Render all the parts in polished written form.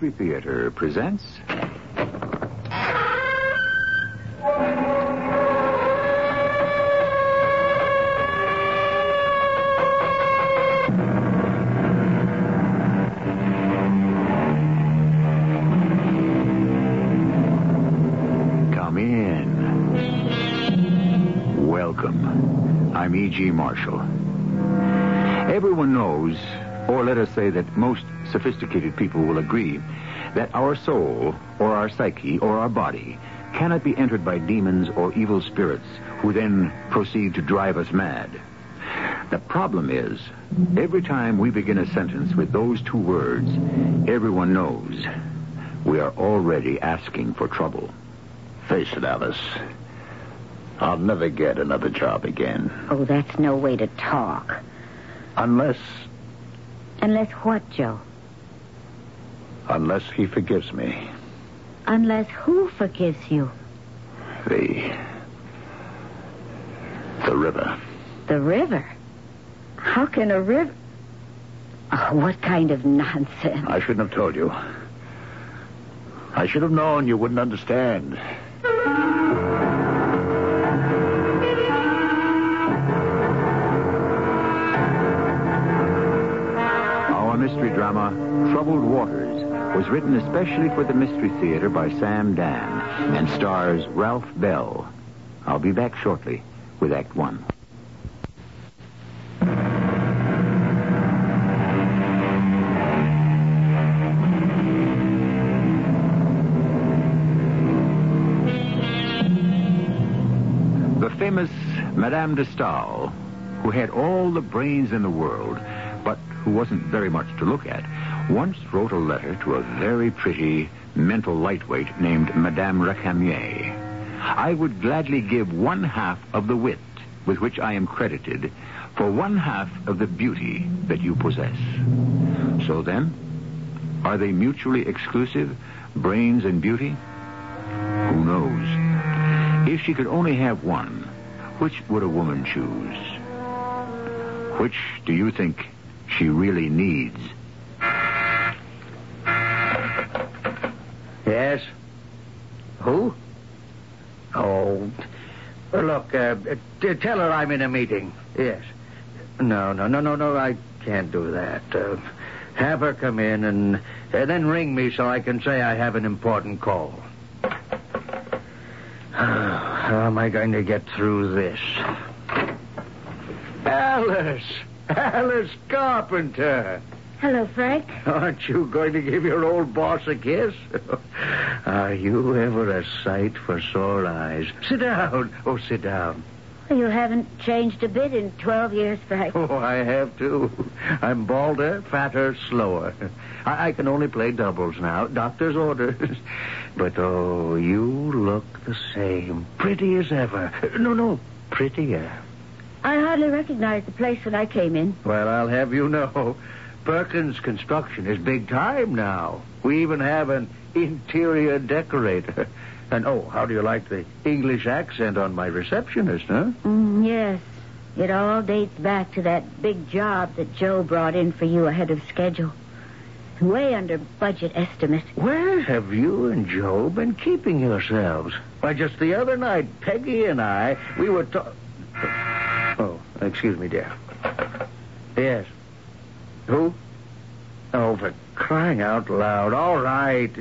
Mystery Theater presents... Come in. Welcome. I'm E.G. Marshall. Everyone knows, or let us say that most sophisticated people will agree, that our soul, or our psyche, or our body cannot be entered by demons or evil spirits who then proceed to drive us mad. The problem is, every time we begin a sentence with those two words, everyone knows we are already asking for trouble. Face it, Alice. I'll never get another job again. Oh, that's no way to talk. Unless what, Joe? Unless he forgives me. Unless who forgives you? The river. The river? How can a river... Oh, what kind of nonsense? I shouldn't have told you. I should have known you wouldn't understand. Mystery drama, Troubled Waters, was written especially for the Mystery Theater by Sam Dan and stars Ralph Bell. I'll be back shortly with Act One. The famous Madame de Stael, who had all the brains in the world, but who wasn't very much to look at, once wrote a letter to a very pretty mental lightweight named Madame Recamier. I would gladly give 1/2 of the wit with which I am credited for 1/2 of the beauty that you possess. So then, are they mutually exclusive, brains and beauty? Who knows? If she could only have one, which would a woman choose? Which do you think she really needs? Yes? Who? Oh, look, tell her I'm in a meeting. Yes. No, I can't do that. Have her come in and then ring me so I can say I have an important call. How am I going to get through this? Alice Carpenter. Hello, Frank. Aren't you going to give your old boss a kiss? Are you ever a sight for sore eyes? Sit down. Oh, sit down. You haven't changed a bit in 12 years, Frank. Oh, I have, too. I'm balder, fatter, slower. I can only play doubles now. Doctor's orders. But, oh, you look the same. Pretty as ever. No, prettier. I hardly recognized the place when I came in. Well, I'll have you know, Perkins Construction is big time now. We even have an interior decorator. And, how do you like the English accent on my receptionist, huh? Yes. It all dates back to that big job that Joe brought in for you ahead of schedule. Way under budget estimate. Where have you and Joe been keeping yourselves? Why, just the other night, Peggy and I, we were Oh, excuse me, dear. Yes. Who? Oh, for crying out loud. All right.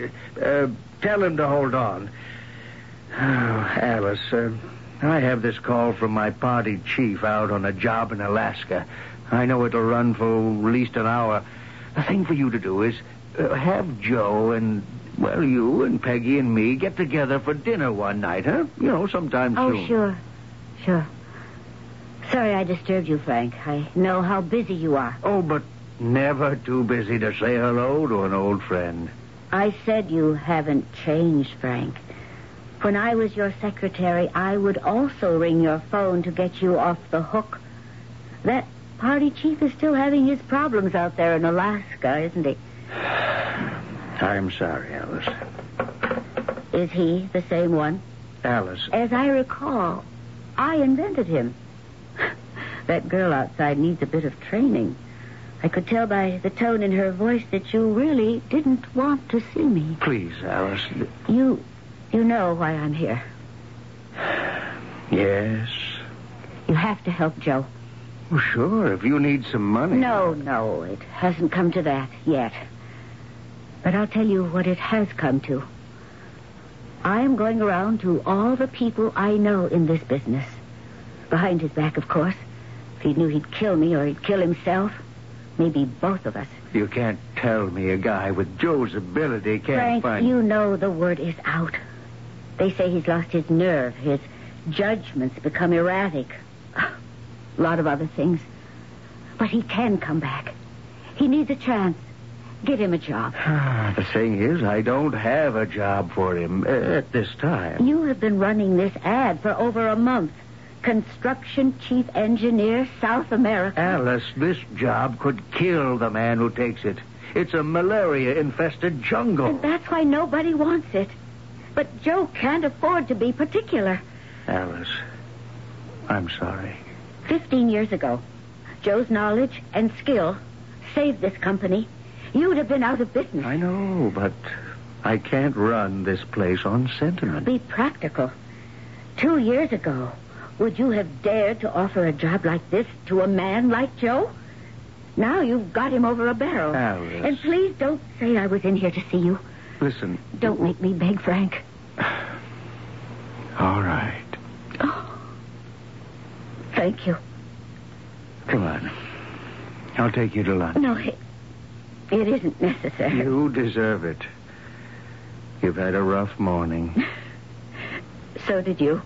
Tell him to hold on. Oh, Alice, I have this call from my party chief out on a job in Alaska. I know it'll run for at least an hour. The thing for you to do is have Joe and, well, you and Peggy and me get together for dinner one night, huh? Sometime soon. Oh, sure. Sorry I disturbed you, Frank. I know how busy you are. Oh, but never too busy to say hello to an old friend. I said you haven't changed, Frank. When I was your secretary, I would also ring your phone to get you off the hook. That party chief is still having his problems out there in Alaska, isn't he? I'm sorry, Alice. Is he the same one? Alice. As I recall, I invented him. That girl outside needs a bit of training. I could tell by the tone in her voice that you really didn't want to see me. Please, Alice. You know why I'm here. Yes. You have to help Joe. Well, sure, if you need some money. No, it hasn't come to that yet. But I'll tell you what it has come to. I am going around to all the people I know in this business. Behind his back, of course. If he knew he'd kill me or he'd kill himself, maybe both of us. You can't tell me a guy with Joe's ability can't Frank, find... you know the word is out. They say he's lost his nerve, his judgment's become erratic. A lot of other things. But he can come back. He needs a chance. Get him a job. The thing is, I don't have a job for him at this time. You have been running this ad for over a month. Construction chief engineer, South America. Alice, this job could kill the man who takes it. It's a malaria-infested jungle. And that's why nobody wants it. But Joe can't afford to be particular. Alice, I'm sorry. 15 years ago, Joe's knowledge and skill saved this company. You'd have been out of business. I know, but I can't run this place on sentiment. Be practical. 2 years ago, would you have dared to offer a job like this to a man like Joe? Now you've got him over a barrel. Alice. And please don't say I was in here to see you. Listen. Don't make me beg, Frank. All right. Oh. Thank you. Come on. I'll take you to lunch. No, it isn't necessary. You deserve it. You've had a rough morning. So did you.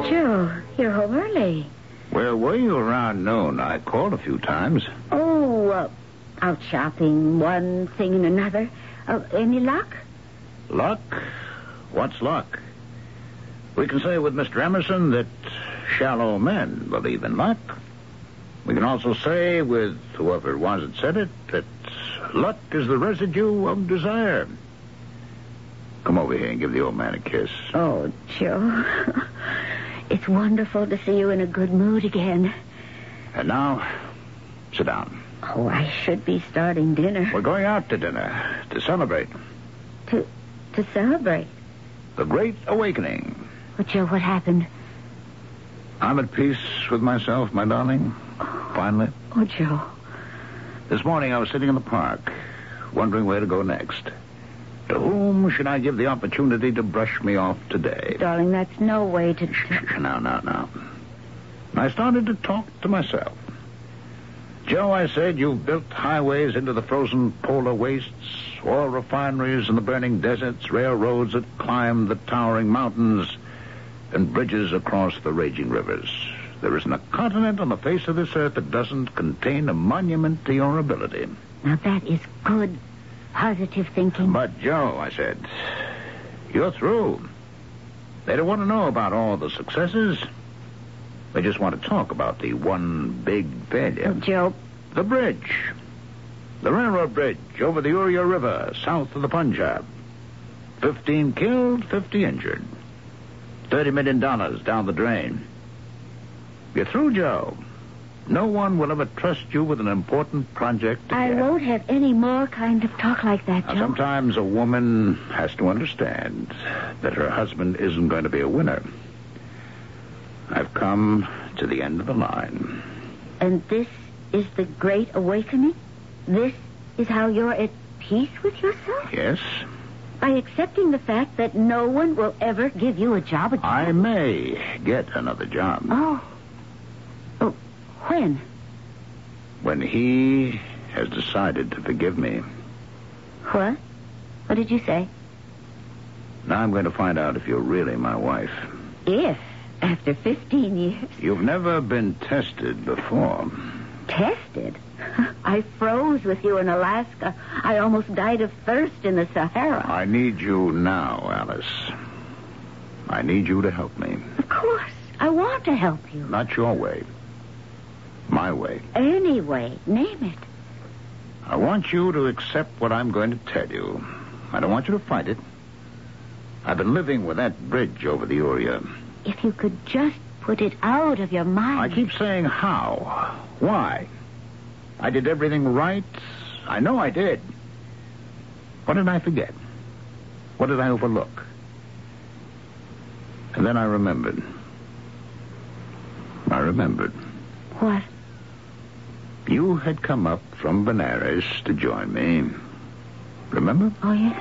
Joe, you're home early. Where were you around noon? I called a few times. Oh, out shopping, one thing and another. Any luck? Luck? What's luck? We can say with Mr. Emerson that shallow men believe in luck. We can also say with whoever it was that said it that luck is the residue of desire. Come over here and give the old man a kiss. Oh, Joe. It's wonderful to see you in a good mood again. And now, sit down. Oh, I should be starting dinner. We're going out to dinner to celebrate. To celebrate? The Great Awakening. Well, Joe, what happened? I'm at peace with myself, my darling. Finally. Oh, Joe. This morning I was sitting in the park, wondering where to go next. To whom should I give the opportunity to brush me off today? Darling, that's no way to... Now. I started to talk to myself. Joe, I said, you've built highways into the frozen polar wastes, oil refineries in the burning deserts, railroads that climb the towering mountains, and bridges across the raging rivers. There isn't a continent on the face of this earth that doesn't contain a monument to your ability. Now, that is good, positive thinking. But, Joe, I said, you're through. They don't want to know about all the successes. They just want to talk about the one big failure. Oh, Joe. The bridge. The railroad bridge over the Uriah River, south of the Punjab. 15 killed, 50 injured. $30 million down the drain. You're through, Joe. No one will ever trust you with an important project again. I won't have any more kind of talk like that, Joe. Now, sometimes a woman has to understand that her husband isn't going to be a winner. I've come to the end of the line. And this is the Great Awakening? This is how you're at peace with yourself? Yes. By accepting the fact that no one will ever give you a job again? I may get another job. Oh, when? When he has decided to forgive me. What? What did you say? Now I'm going to find out if you're really my wife. If? After 15 years? You've never been tested before. Tested? I froze with you in Alaska. I almost died of thirst in the Sahara. I need you now, Alice. I need you to help me. Of course. I want to help you. Not your way. My way. Anyway, name it. I want you to accept what I'm going to tell you. I don't want you to fight it. I've been living with that bridge over the Uria. If you could just put it out of your mind. I keep saying how. Why? I did everything right. I know I did. What did I forget? What did I overlook? And then I remembered. What? You had come up from Benares to join me. Remember? Oh, yes.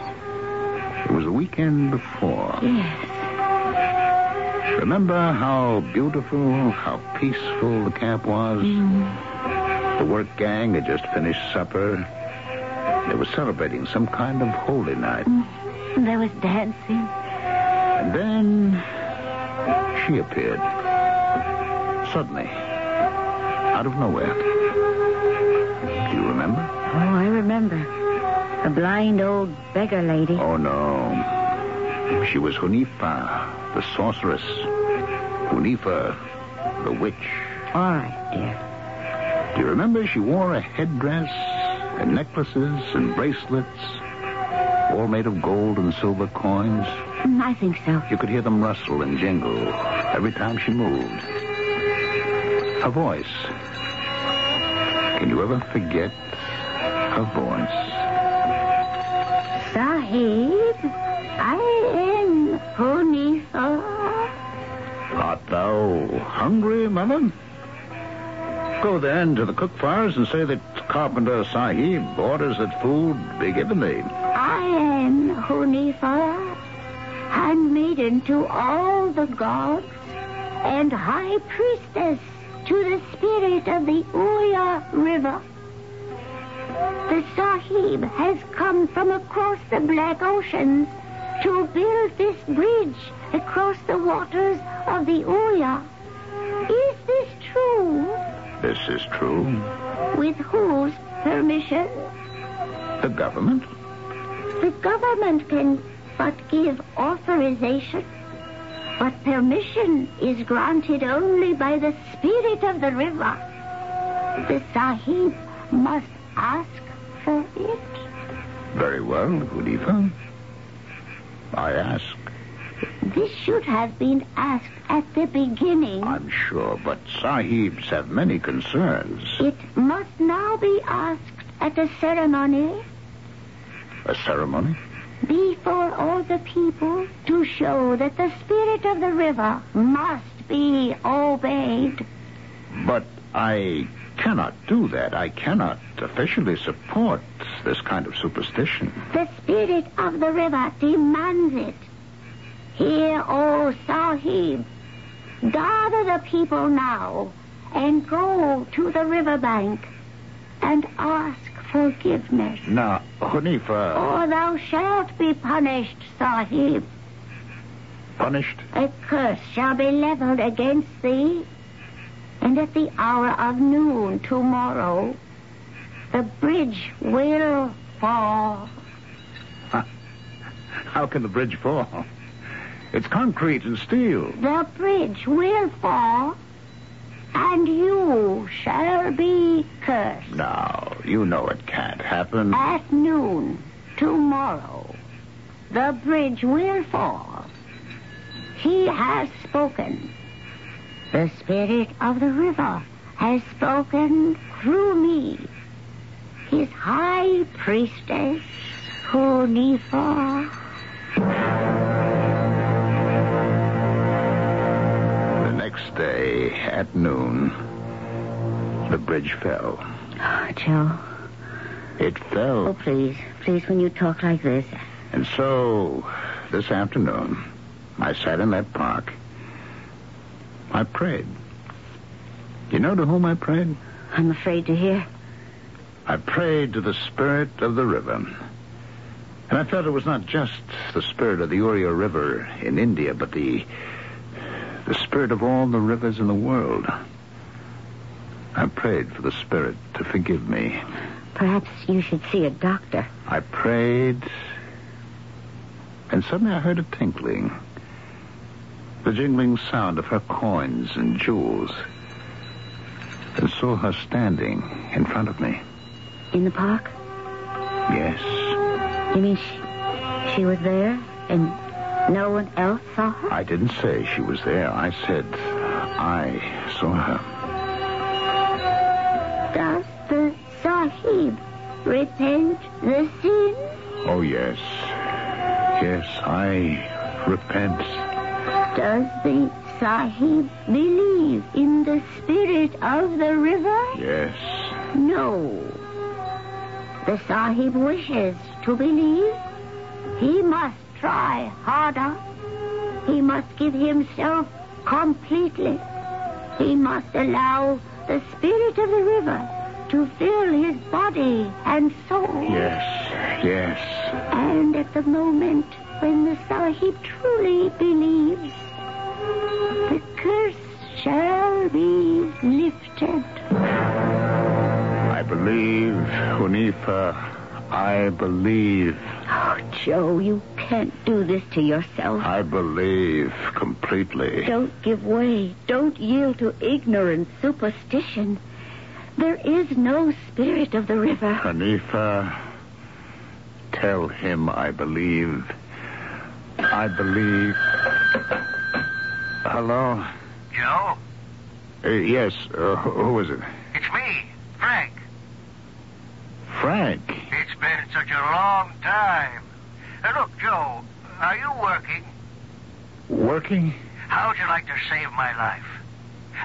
It was a weekend before. Yes. Remember how beautiful, how peaceful the camp was? The work gang had just finished supper. They were celebrating some kind of holy night. There was dancing. And then she appeared. Suddenly. Out of nowhere. Do you remember? Oh, I remember. A blind old beggar lady. Oh, no. She was Hunifa, the sorceress. Hunifa, the witch. All right, dear. Do you remember she wore a headdress and necklaces and bracelets, all made of gold and silver coins? I think so. You could hear them rustle and jingle every time she moved. Her voice. Can you ever forget her voice? Sahib, I am Hunifa. Art thou hungry, mother? Go then to the cook fires and say that Carpenter Sahib orders that food be given thee. I am Hunifa, handmaiden to all the gods and high priestess to the spirit of the Uya River. The Sahib has come from across the Black Oceans to build this bridge across the waters of the Uya. Is this true? This is true. With whose permission? The government? The government can but give authorization. But permission is granted only by the spirit of the river. The Sahib must ask for it. Very well, Hunifa. I ask. This should have been asked at the beginning. I'm sure, but Sahibs have many concerns. It must now be asked at a ceremony. A ceremony? Before all the people, to show that the spirit of the river must be obeyed. But I cannot do that. I cannot officially support this kind of superstition. The spirit of the river demands it. Hear, O Sahib, gather the people now and go to the riverbank and ask forgiveness. Now, Hunifa... Or thou shalt be punished, Sahib. Punished? A curse shall be leveled against thee, and at the hour of noon tomorrow, the bridge will fall. How can the bridge fall? It's concrete and steel. The bridge will fall, and you shall be cursed. No, you know it can't happen. At noon tomorrow, the bridge will fall. He has spoken. The spirit of the river has spoken through me, his high priestess, Hunifa. The next day, at noon, the bridge fell. Oh, Joe. It fell. Oh, please, when you talk like this. And so, this afternoon, I sat in that park. I prayed. You know to whom I prayed? I'm afraid to hear. I prayed to the spirit of the river. And I felt it was not just the spirit of the Uria River in India, but the spirit of all the rivers in the world. I prayed for the spirit to forgive me. Perhaps you should see a doctor. I prayed, and suddenly I heard a tinkling. The jingling sound of her coins and jewels. And saw her standing in front of me. In the park? Yes. You mean she was there? And No one else saw her? I didn't say she was there. I said I saw her. Does the Sahib repent the sin? Oh, yes. Yes, I repent. Does the Sahib believe in the spirit of the river? Yes. No. The Sahib wishes to believe. He must try harder. He must give himself completely. He must allow the spirit of the river to fill his body and soul. Yes. And at the moment when the Sahib truly believes, the curse shall be lifted. I believe, Hunifa. I believe. Oh, Joe, you can't do this to yourself. I believe completely. Don't give way. Don't yield to ignorant superstition. There is no spirit of the river. Hanifa, tell him I believe. I believe. Hello? Joe? Yes, who is it? It's me, Frank. Frank? It's been such a long time. Look, Joe, are you working? Working? How'd you like to save my life?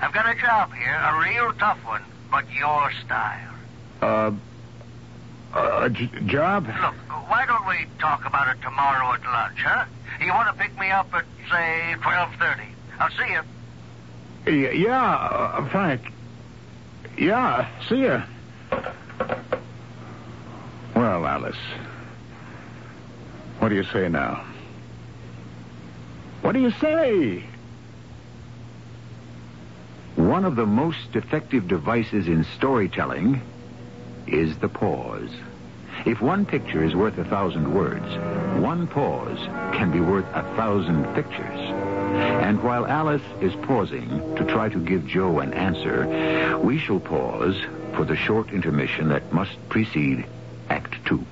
I've got a job here, a real tough one, but your style. A job? Look, why don't we talk about it tomorrow at lunch, huh? You want to pick me up at, say, 12:30? I'll see you. Yeah, Frank. Yeah, see ya. Well, Alice, what do you say now? What do you say? One of the most effective devices in storytelling is the pause. If one picture is worth 1,000 words, one pause can be worth 1,000 pictures. And while Alice is pausing to try to give Joe an answer, we shall pause for the short intermission that must precede Act 2.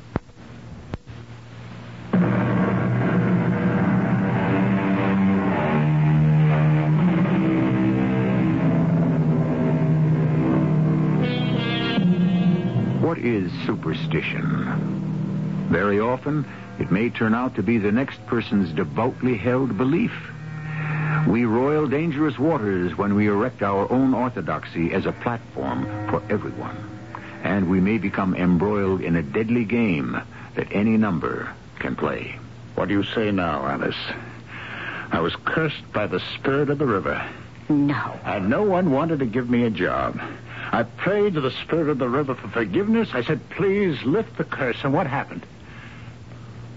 What is superstition? Very often, it may turn out to be the next person's devoutly held belief. We roil dangerous waters when we erect our own orthodoxy as a platform for everyone. And we may become embroiled in a deadly game that any number can play. What do you say now, Alice? I was cursed by the spirit of the river. No. And no one wanted to give me a job. I prayed to the spirit of the river for forgiveness. I said, please lift the curse. And what happened?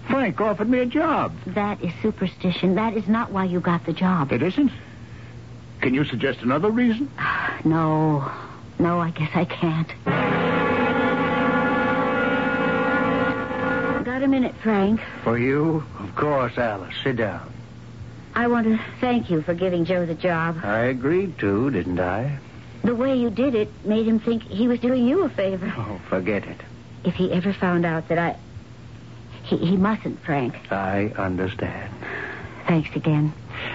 Frank offered me a job. That is superstition. That is not why you got the job. It isn't? Can you suggest another reason? No, I guess I can't. Got a minute, Frank? For you? Of course, Alice. Sit down. I want to thank you for giving Joe the job. I agreed to, didn't I? The way you did it made him think he was doing you a favor. Oh, forget it. If he ever found out that He mustn't, Frank. I understand. Thanks again.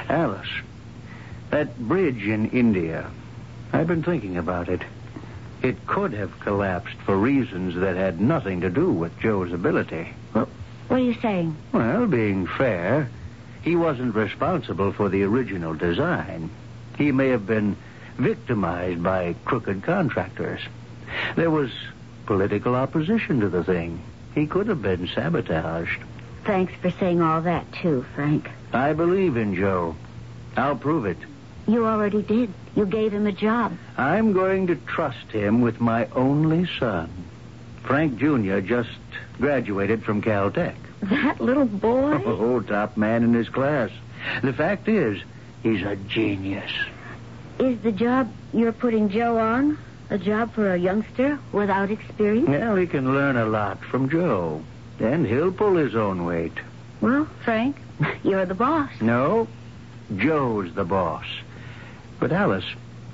Alice, that bridge in India, I've been thinking about it. It could have collapsed for reasons that had nothing to do with Joe's ability. Well, what are you saying? Well, being fair, he wasn't responsible for the original design. He may have been victimized by crooked contractors. There was political opposition to the thing. He could have been sabotaged. Thanks for saying all that, too, Frank. I believe in Joe. I'll prove it. You already did. You gave him a job. I'm going to trust him with my only son. Frank Jr. just graduated from Caltech. That little boy? Oh, top man in his class. The fact is, he's a genius. Is the job you're putting Joe on a job for a youngster without experience? Well, he can learn a lot from Joe. And he'll pull his own weight. Well, Frank, you're the boss. No, Joe's the boss. But, Alice,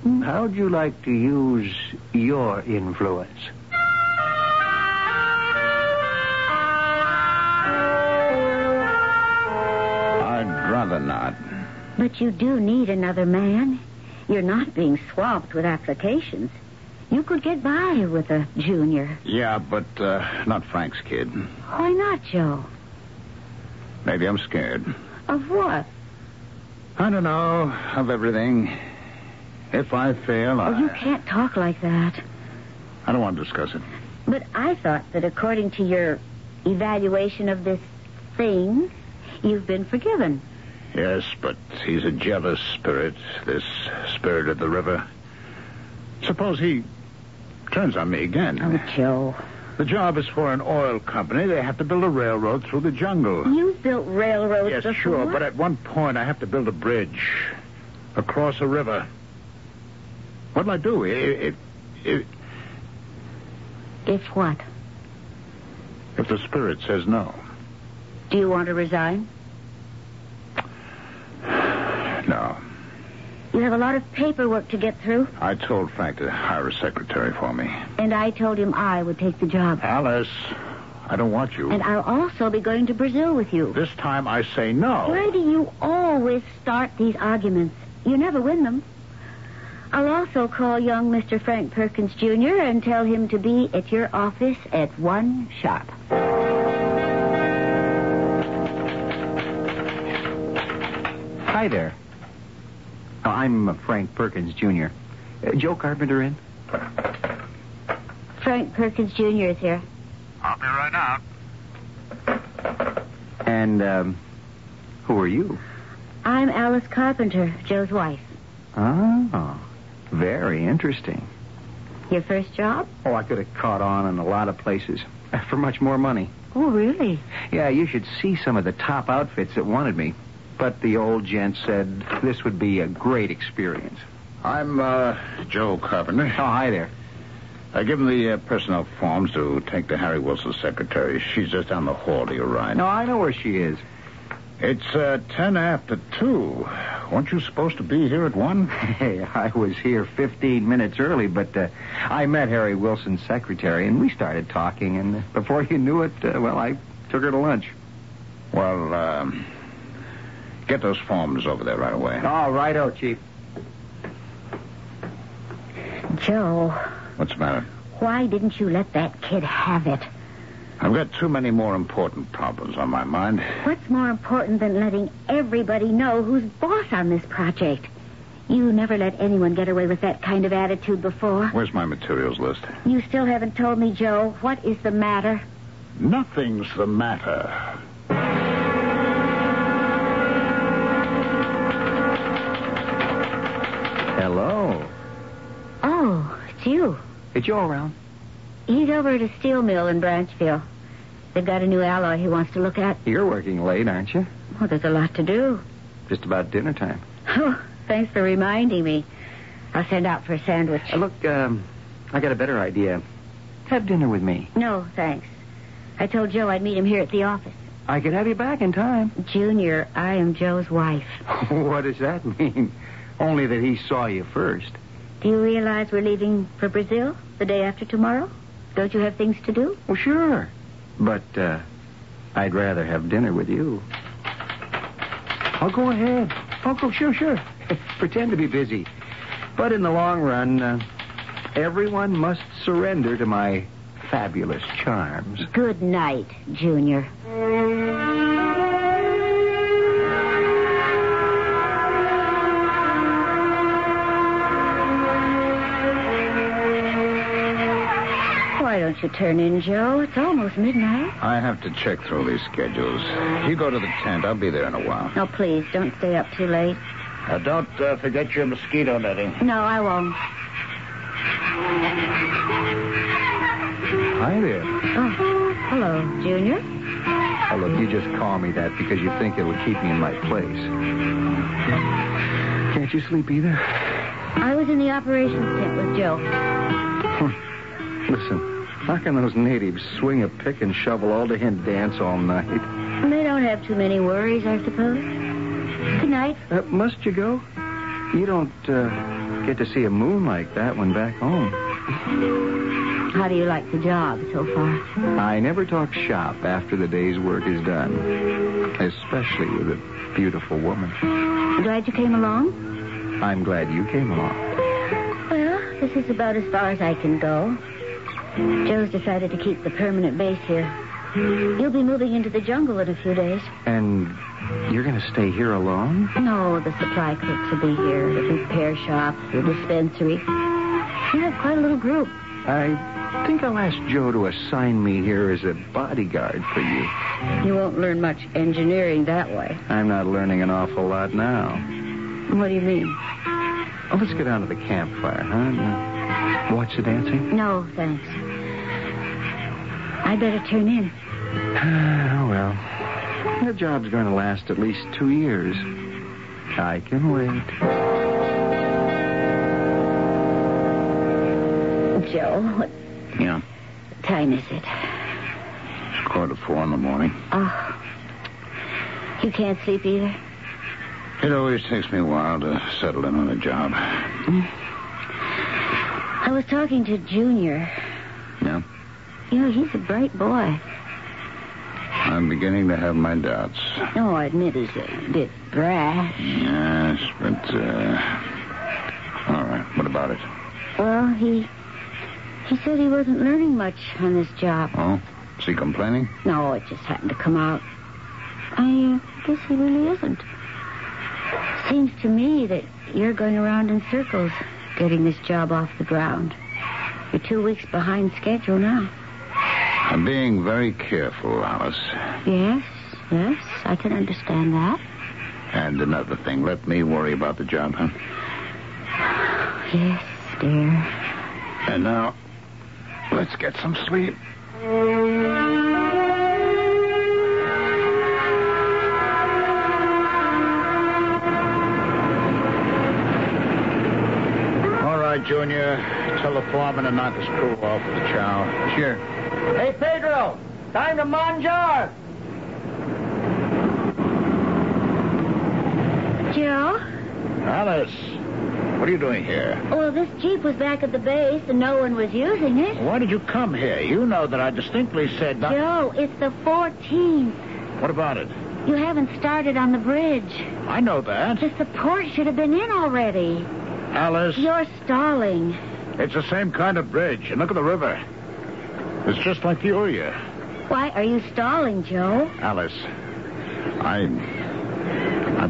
how'd you like to use your influence? I'd rather not. But you do need another man. You're not being swamped with applications. You could get by with a junior. Yeah, but not Frank's kid. Why not, Joe? Maybe I'm scared. Of what? I don't know. Of everything. If I fail, Oh, you can't talk like that. I don't want to discuss it. But I thought that according to your evaluation of this thing, you've been forgiven. Yes, but he's a jealous spirit, this spirit of the river. Suppose he turns on me again. Oh, Joe. The job is for an oil company. They have to build a railroad through the jungle. You've built railroads Yes, before. sure, but at one point I have to build a bridge across a river. What'll I do? If what? If the spirit says no. Do you want to resign? No. You have a lot of paperwork to get through. I told Frank to hire a secretary for me. And I told him I would take the job. Alice, I don't want you. And I'll also be going to Brazil with you. This time I say no. Why do you always start these arguments? You never win them. I'll also call young Mr. Frank Perkins, Jr. and tell him to be at your office at 1 sharp. Hi there. I'm Frank Perkins, Jr. Joe Carpenter in? Frank Perkins, Jr. is here. I'll be right out. And, who are you? I'm Alice Carpenter, Joe's wife. Oh, very interesting. Your first job? Oh, I could have caught on in a lot of places for much more money. Oh, really? Yeah, you should see some of the top outfits that wanted me. But the old gent said this would be a great experience. I'm, Joe Carpenter. Oh, hi there. I give him the personnel forms to take to Harry Wilson's secretary. She's just down the hall to your right. No, I know where she is. It's 10 after 2. Weren't you supposed to be here at 1? Hey, I was here 15 minutes early, but I met Harry Wilson's secretary, and we started talking, and before you knew it, I took her to lunch. Well, get those forms over there right away. Oh, righto, Chief. Joe, What's the matter? why didn't you let that kid have it? I've got too many more important problems on my mind. What's more important than letting everybody know who's boss on this project? You never let anyone get away with that kind of attitude before. Where's my materials list? You still haven't told me, Joe. What is the matter? Nothing's the matter. Hello. Oh, it's you. Is Joe around? He's over at a steel mill in Branchville. They've got a new alloy he wants to look at. You're working late, aren't you? Well, there's a lot to do. Just about dinner time. Oh, thanks for reminding me. I'll send out for a sandwich. Look, I got a better idea. Have dinner with me. No, thanks. I told Joe I'd meet him here at the office. I could have you back in time. Junior, I am Joe's wife. What does that mean? Only that he saw you first. Do you realize we're leaving for Brazil the day after tomorrow? Don't you have things to do? Well, sure. But, I'd rather have dinner with you. I'll go ahead. Oh, go, sure. Pretend to be busy. But in the long run, everyone must surrender to my fabulous charms. Good night, Junior. Why don't you turn in, Joe? It's almost midnight. I have to check through these schedules. You go to the tent. I'll be there in a while. No, please, don't stay up too late. Don't forget your mosquito netting. No, I won't. Hi there. Oh, hello, Junior. Oh, look, you just call me that because you think it'll keep me in my place. Can't you sleep either? I was in the operations tent with Joe. Listen, how can those natives swing a pick and shovel all day and dance all night? They don't have too many worries, I suppose. Good night. Must you go? You don't get to see a moon like that one back home. How do you like the job so far? I never talk shop after the day's work is done, especially with a beautiful woman. Glad you came along? I'm glad you came along. Well, this is about as far as I can go. Joe's decided to keep the permanent base here. You'll be moving into the jungle in a few days. And you're going to stay here alone? No, the supply clerks will be here. The repair shop, the dispensary. You have quite a little group. I think I'll ask Joe to assign me here as a bodyguard for you. You won't learn much engineering that way. I'm not learning an awful lot now. What do you mean? Oh, let's get down to the campfire, huh? Watch the dancing? No, thanks. I'd better turn in. Oh, well. The job's going to last at least 2 years. I can wait. Joe, what Yeah. time is it? It's 3:45 in the morning. Oh. You can't sleep either? It always takes me a while to settle in on a job. I was talking to Junior. Yeah? You know, he's a bright boy. I'm beginning to have my doubts. No, I admit he's a bit brash. Yes, but, all right. What about it? Well, he said he wasn't learning much on this job. Oh? Is he complaining? No, it just happened to come out. I guess he really isn't. Seems to me that you're going around in circles getting this job off the ground. You're 2 weeks behind schedule now. I'm being very careful, Alice. Yes, I can understand that. And another thing, let me worry about the job, huh? Yes, dear. And now, let's get some sleep. All right, Junior. Tell the foreman to knock his crew off with the chow. Sure. Hey, Pedro, time to manjar. Joe? Alice, what are you doing here? Well, this Jeep was back at the base and no one was using it. Why did you come here? You know that I distinctly said not... Joe, it's the 14th. What about it? You haven't started on the bridge. I know that. The support should have been in already. Alice, You're stalling. it's the same kind of bridge. And look at the river. It's just like the Uria. Why are you stalling, Joe? Alice, I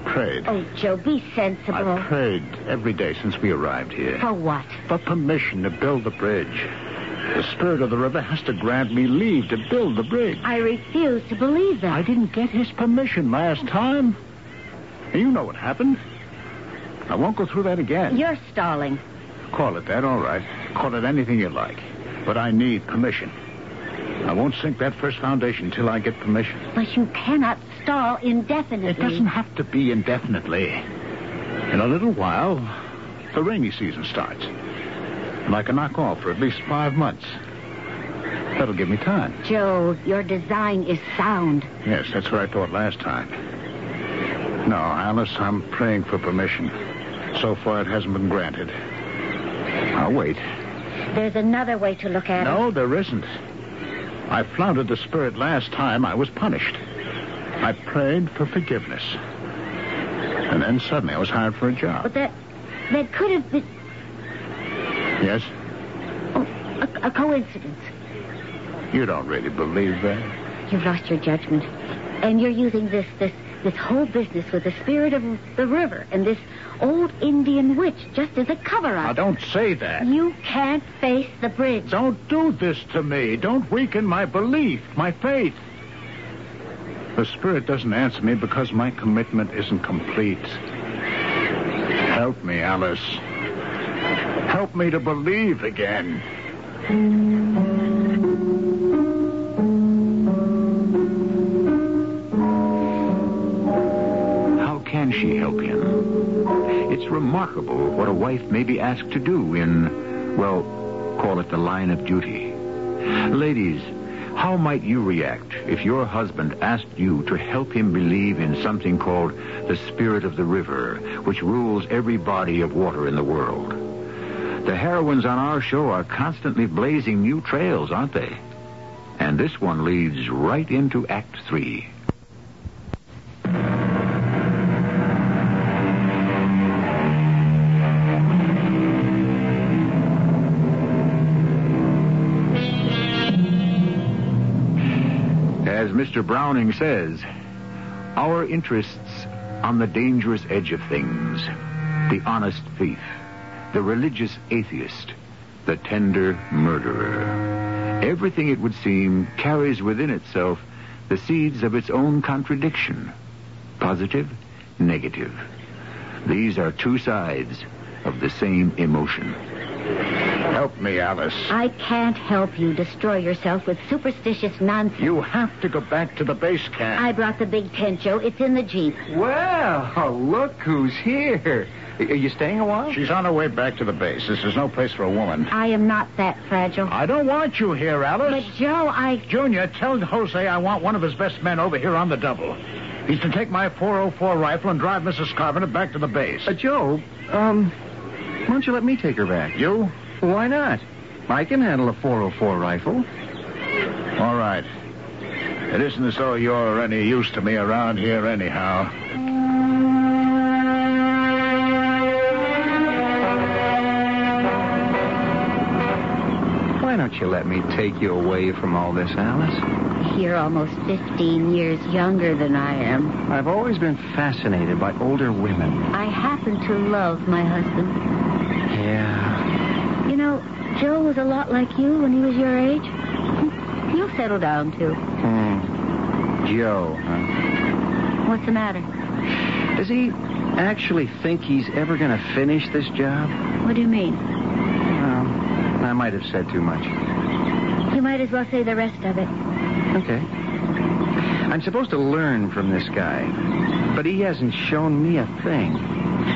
prayed. Oh, Joe, be sensible. I prayed every day since we arrived here. For what? For permission to build the bridge. The spirit of the river has to grant me leave to build the bridge. I refuse to believe that. I didn't get his permission last time. You know what happened. I won't go through that again. You're stalling. Call it that, all right. Call it anything you like. But I need permission. I won't sink that first foundation till I get permission. But you cannot stall indefinitely. It doesn't have to be indefinitely. In a little while, the rainy season starts. And I can knock off for at least 5 months. That'll give me time. Joe, your design is sound. Yes, that's what I thought last time. No, Alice, I'm praying for permission. So far, it hasn't been granted. I'll wait. There's another way to look at it. No, there isn't. I flouted the spirit last time. I was punished. I prayed for forgiveness. And then suddenly I was hired for a job. But that could have been... Yes? Oh, a coincidence. You don't really believe that? You've lost your judgment. And you're using this whole business with the spirit of the river and this old Indian witch just as a cover-up. Now, don't say that. You can't face the bridge. Don't do this to me. Don't weaken my belief, my faith. The spirit doesn't answer me because my commitment isn't complete. Help me, Alice. Help me to believe again. How can she help him? It's remarkable what a wife may be asked to do in, well, call it the line of duty. Ladies, how might you react if your husband asked you to help him believe in something called the spirit of the river, which rules every body of water in the world? The heroines on our show are constantly blazing new trails, aren't they? And this one leads right into Act 3. As Mr. Browning says, our interests on the dangerous edge of things, the honest thief, the religious atheist, the tender murderer. Everything, it would seem, carries within itself the seeds of its own contradiction. Positive, negative. These are two sides of the same emotion. Help me, Alice. I can't help you destroy yourself with superstitious nonsense. You have to go back to the base camp. I brought the big tent, Joe. It's in the Jeep. Well, look who's here. Are you staying a while? She's on her way back to the base. This is no place for a woman. I am not that fragile. I don't want you here, Alice. But, Joe, Junior, tell Jose I want one of his best men over here on the double. He's to take my .404 rifle and drive Mrs. Carpenter back to the base. Joe, why don't you let me take her back? You? Why not? I can handle a .404 rifle. All right. It isn't as though you're any use to me around here anyhow. Why don't you let me take you away from all this, Alice? You're almost 15 years younger than I am. I've always been fascinated by older women. I happen to love my husband. Yeah. You know, Joe was a lot like you when he was your age. You'll settle down, too. Joe, huh? What's the matter? Does he actually think he's ever going to finish this job? What do you mean? Well, I might have said too much. You might as well say the rest of it. Okay. I'm supposed to learn from this guy, but he hasn't shown me a thing.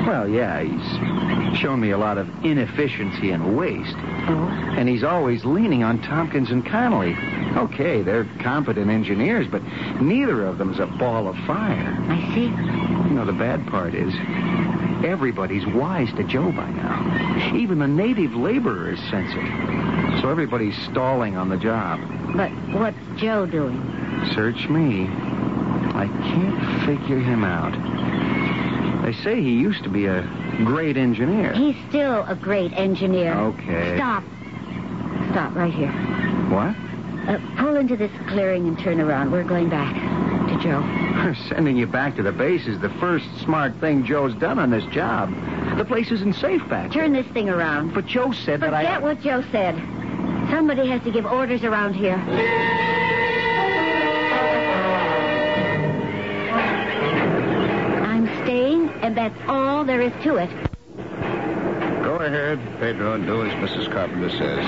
Well, yeah, he's shown me a lot of inefficiency and waste. Oh? And he's always leaning on Tompkins and Connolly. Okay, they're competent engineers, but neither of them's a ball of fire. I see. You know, the bad part is everybody's wise to Joe by now. Even the native laborers sense it. So everybody's stalling on the job. But what's Joe doing? Search me. I can't figure him out. They say he used to be a great engineer. He's still a great engineer. Okay. Stop. Stop right here. What? Pull into this clearing and turn around. We're going back to Joe. Sending you back to the base is the first smart thing Joe's done on this job. The place isn't safe back Turn there. this thing around. But Joe said that I... Forget what Joe said. Somebody has to give orders around here. I'm staying, and that's all there is to it. Go ahead, Pedro, and do as Mrs. Carpenter says.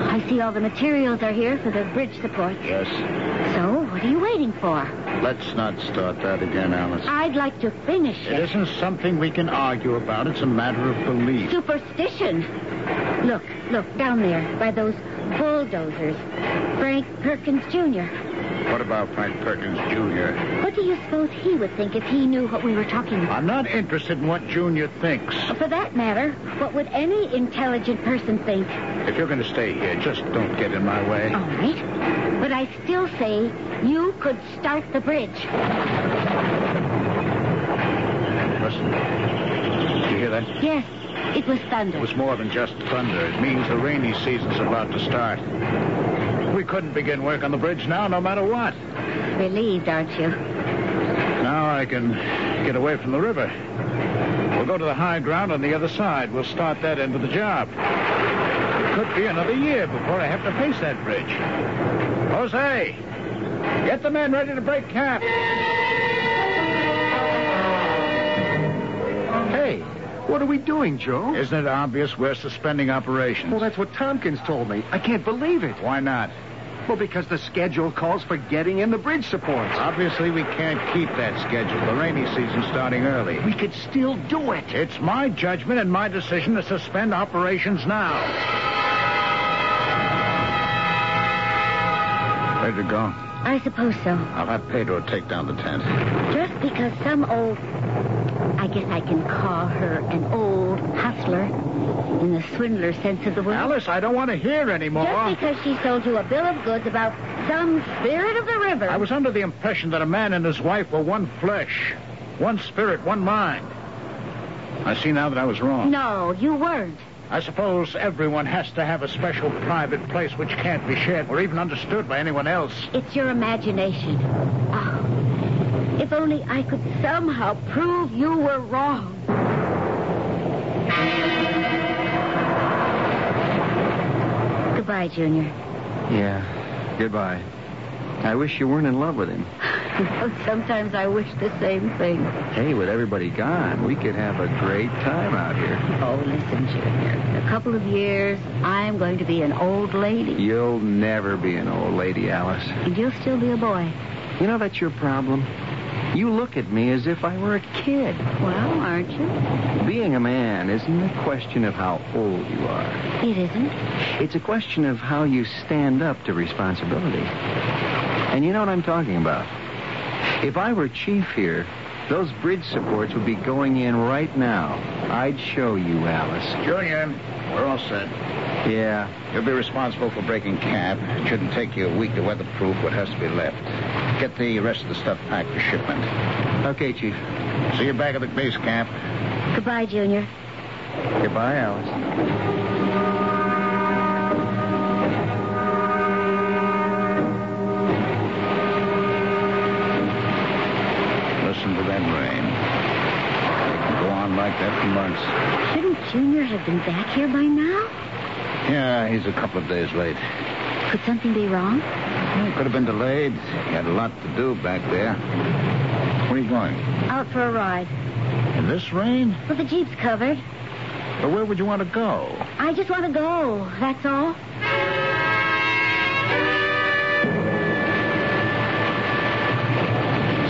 I see all the materials are here for the bridge supports. Yes. So, what are you waiting for? Let's not start that again, Alice. I'd like to finish It it. isn't something we can argue about. It's a matter of belief. Superstition. Look, down there, by those bulldozers. Frank Perkins Jr. What about Frank Perkins, Jr.? What do you suppose he would think if he knew what we were talking about? I'm not interested in what Junior thinks. For that matter, what would any intelligent person think? If you're going to stay here, just don't get in my way. All right. But I still say you could start the bridge. Listen. Did you hear that? Yes, it was thunder. It was more than just thunder. It means the rainy season's about to start. We couldn't begin work on the bridge now, no matter what. Relieved, aren't you? Now I can get away from the river. We'll go to the high ground on the other side. We'll start that end of the job. It could be another year before I have to face that bridge. Jose, get the men ready to break camp. Hey, what are we doing, Joe? Isn't it obvious we're suspending operations? Well, that's what Tompkins told me. I can't believe it. Why not? Well, because the schedule calls for getting in the bridge supports. Obviously, we can't keep that schedule. The rainy season's starting early. We could still do it. It's my judgment and my decision to suspend operations now. Ready to go? I suppose so. I'll have Pedro take down the tent. Just because some old... I guess I can call her an old hustler in the swindler sense of the word. Alice, I don't want to hear anymore. Just because she sold you a bill of goods about some spirit of the river. I was under the impression that a man and his wife were one flesh, one spirit, one mind. I see now that I was wrong. No, you weren't. I suppose everyone has to have a special private place which can't be shared or even understood by anyone else. It's your imagination. Oh, if only I could somehow prove you were wrong. Goodbye, Junior. Yeah, goodbye. I wish you weren't in love with him. Sometimes I wish the same thing. Hey, with everybody gone, we could have a great time out here. Oh, listen, Junior. In a couple of years, I'm going to be an old lady. You'll never be an old lady, Alice. And you'll still be a boy. You know, that's your problem. You look at me as if I were a kid. Well, aren't you? Being a man isn't a question of how old you are. It isn't. It's a question of how you stand up to responsibility. And you know what I'm talking about. If I were chief here, those bridge supports would be going in right now. I'd show you, Alice. Junior, we're all set. Yeah. You'll be responsible for breaking camp. It shouldn't take you a week to weatherproof what has to be left. Get the rest of the stuff packed for shipment. Okay, Chief. See you back at the base camp. Goodbye, Junior. Goodbye, Alice. To that rain. It can go on like that for months. Shouldn't Junior have been back here by now? Yeah, he's a couple of days late. Could something be wrong? Well, could have been delayed. He had a lot to do back there. Where are you going? Out for a ride. In this rain? Well, the Jeep's covered. But where would you want to go? I just want to go, that's all.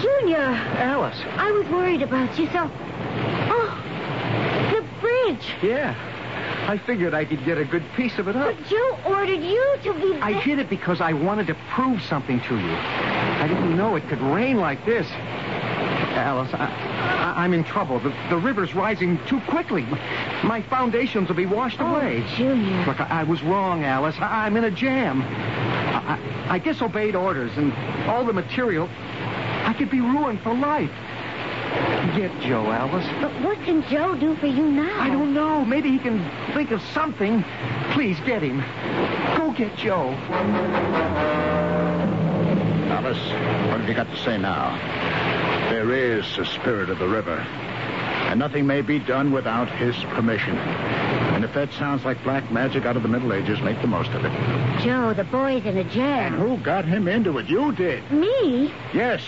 Junior! Alice. I was worried about you, so... Oh, the bridge. Yeah. I figured I could get a good piece of it up. But Joe ordered you to be... I did it because I wanted to prove something to you. I didn't know it could rain like this. Alice, I'm in trouble. The river's rising too quickly. My foundations will be washed away. Junior. Look, I was wrong, Alice. I'm in a jam. I disobeyed orders and all the material. I could be ruined for life. Get Joe, Alice. But what can Joe do for you now? I don't know. Maybe he can think of something. Please get him. Go get Joe. Alice, what have you got to say now? There is a spirit of the river, and nothing may be done without his permission. And if that sounds like black magic out of the Middle Ages, make the most of it. Joe, the boy's in a jam. And who got him into it? You did. Me? Yes.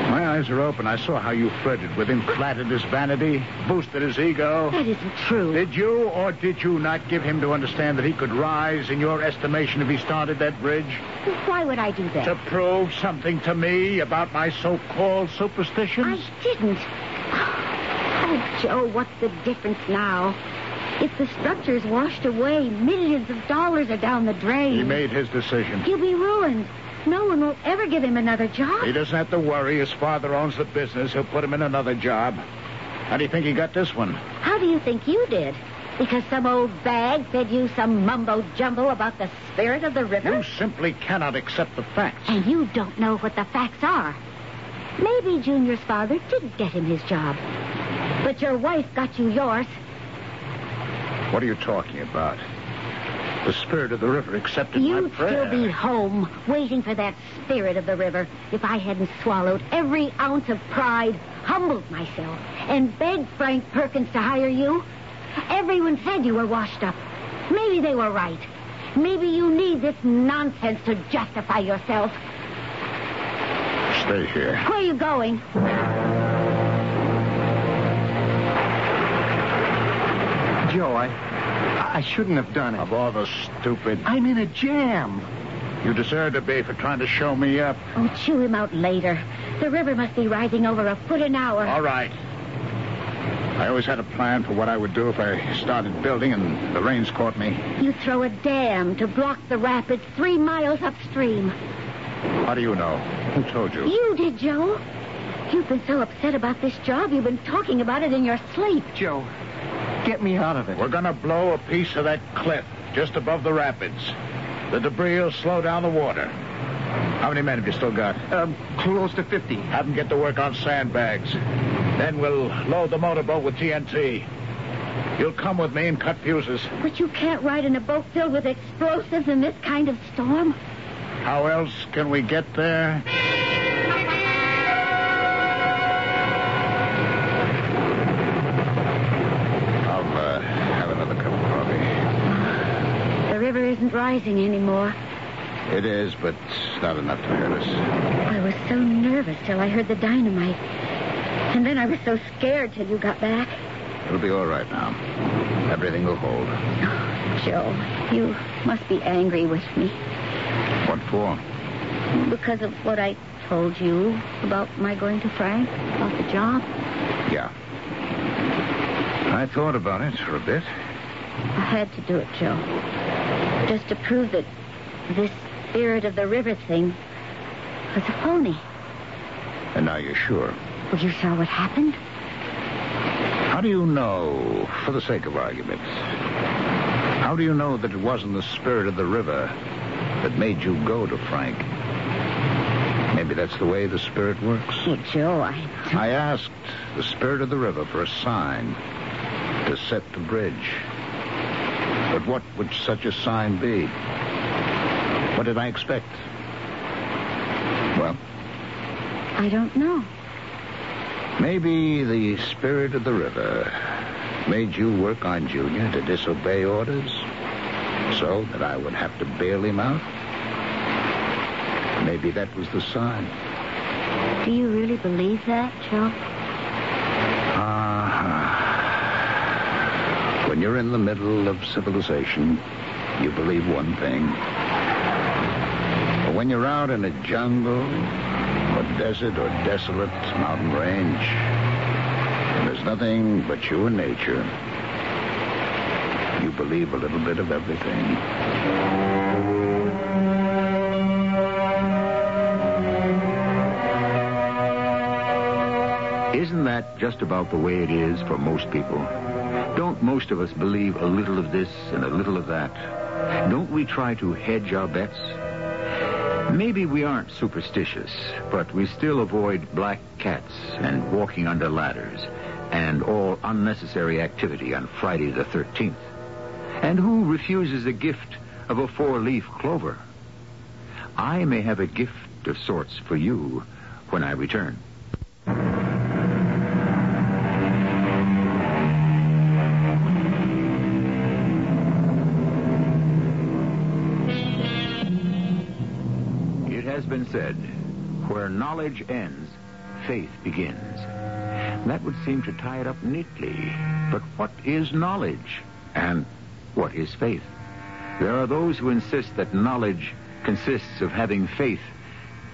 My eyes are open. I saw how you flirted with him, flattered his vanity, boosted his ego. That isn't true. Did you or did you not give him to understand that he could rise in your estimation if he started that bridge? Why would I do that? To prove something to me about my so-called superstitions? I didn't. Oh, Joe, what's the difference now? If the structure's washed away, millions of dollars are down the drain. He made his decision. He'll be ruined. No one will ever give him another job. He doesn't have to worry. His father owns the business. He'll put him in another job. How do you think he got this one? How do you think you did? Because some old bag fed you some mumbo-jumbo about the spirit of the river? You simply cannot accept the facts. And you don't know what the facts are. Maybe Junior's father did get him his job. But your wife got you yours. What are you talking about? The spirit of the river accepted my prayer. You'd still be home, waiting for that spirit of the river, if I hadn't swallowed every ounce of pride, humbled myself, and begged Frank Perkins to hire you. Everyone said you were washed up. Maybe they were right. Maybe you need this nonsense to justify yourself. Stay here. Where are you going? Joe, I shouldn't have done it. Of all the stupid... I'm in a jam. You deserve to be for trying to show me up. Oh, chew him out later. The river must be rising over a foot an hour. All right. I always had a plan for what I would do if I started building and the rains caught me. You throw a dam to block the rapids 3 miles upstream. How do you know? Who told you? You did, Joe. You've been so upset about this job, you've been talking about it in your sleep. Joe, get me out of it. We're going to blow a piece of that cliff just above the rapids. The debris will slow down the water. How many men have you still got? Close to 50. Have them get to work on sandbags. Then we'll load the motorboat with TNT. You'll come with me and cut fuses. But you can't ride in a boat filled with explosives in this kind of storm. How else can we get there? I'll have another cup of coffee. The river isn't rising anymore. It is, but not enough to hurt us. I was so nervous till I heard the dynamite. And then I was so scared till you got back. It'll be all right now. Everything will hold. Oh, Joe, you must be angry with me. What for? Because of what I told you about my going to Frank, about the job. Yeah. I thought about it for a bit. I had to do it, Joe. Just to prove that this spirit of the river thing was a phony. And now you're sure? Well, you saw what happened? How do you know, for the sake of argument, how do you know that it wasn't the spirit of the river that made you go to Frank? Maybe that's the way the spirit works. Well, Joe, I asked the spirit of the river for a sign to set the bridge. But what would such a sign be? What did I expect? Well, I don't know. Maybe the spirit of the river made you work on Junior to disobey orders so that I would have to bail him out. Maybe that was the sign. Do you really believe that, Joe? When you're in the middle of civilization, you believe one thing. But when you're out in a jungle, or desert, or desolate mountain range, and there's nothing but you and nature, you believe a little bit of everything. Isn't that just about the way it is for most people? Don't most of us believe a little of this and a little of that? Don't we try to hedge our bets? Maybe we aren't superstitious, but we still avoid black cats and walking under ladders and all unnecessary activity on Friday the 13th. And who refuses a gift of a 4-leaf clover? I may have a gift of sorts for you when I return. Been said, where knowledge ends, faith begins. That would seem to tie it up neatly. But what is knowledge? And what is faith? There are those who insist that knowledge consists of having faith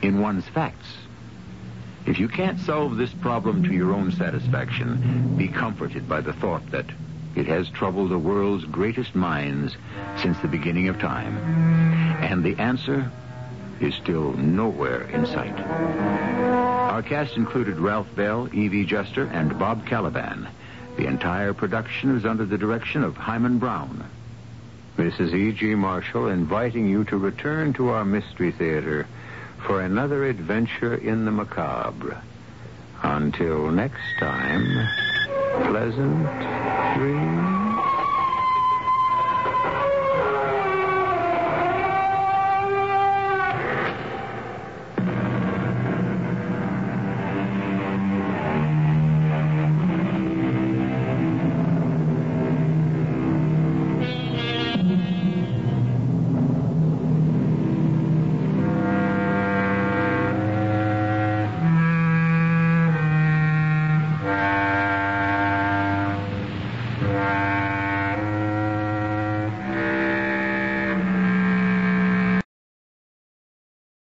in one's facts. If you can't solve this problem to your own satisfaction, be comforted by the thought that it has troubled the world's greatest minds since the beginning of time. And the answer is still nowhere in sight. Our cast included Ralph Bell, Evie Juster, and Bob Caliban. The entire production is under the direction of Himan Brown. This is E.G. Marshall inviting you to return to our Mystery Theater for another adventure in the macabre. Until next time, pleasant dreams.